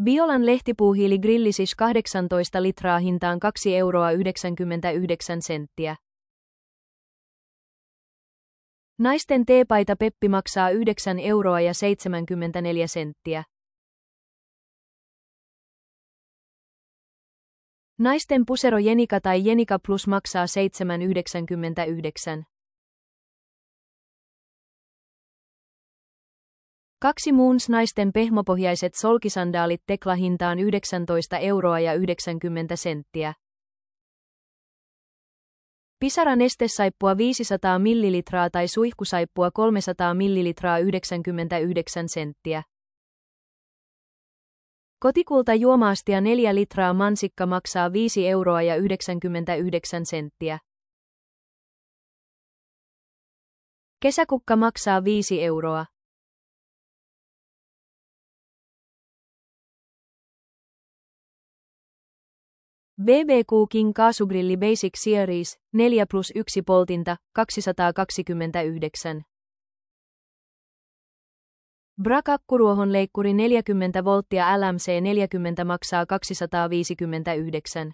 Biolan lehtipuuhiili Grillisish 18 litraa hintaan 2,99 €. Naisten teepaita Peppi maksaa 9,74 €. Naisten pusero Jenika tai Jenika Plus maksaa 7,99 €. 2 Moons naisten pehmopohjaiset solkisandaalit Tekla hintaan 19,90 €. Pisara nestesaippua 500 ml tai suihkusaippua 300 ml 99 senttiä. Kotikulta juomaastia 4 litraa mansikka maksaa 5,99 €. Kesäkukka maksaa 5 €. BBQ King kaasugrilli Basic Series 4+1 poltinta 229. Bra kakkuruohonleikkuri 40 volttia LMC 40 maksaa 259.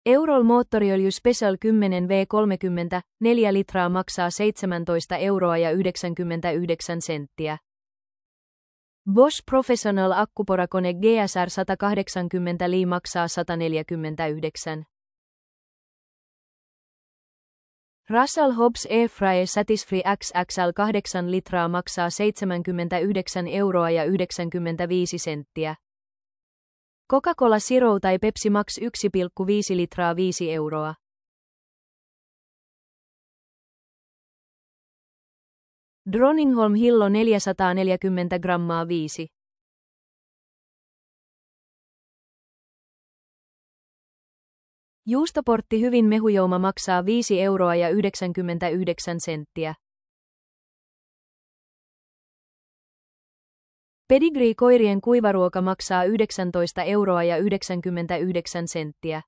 Eurol moottoriöljy Special 10 V30 4 litraa maksaa 17,99 €. Bosch Professional akkuporakone GSR 180 Li maksaa 149. Russell Hobbs Airfryer Satisfree XXL 8 litraa maksaa 79,95 €. Coca-Cola Zero tai Pepsi Max 1,5 litraa 5 €. Droningholm Hillo 440 grammaa 5. Juustoportti Hyvin mehujouma maksaa 5,99 €. Pedigree koirien kuivaruoka maksaa 19,99 €.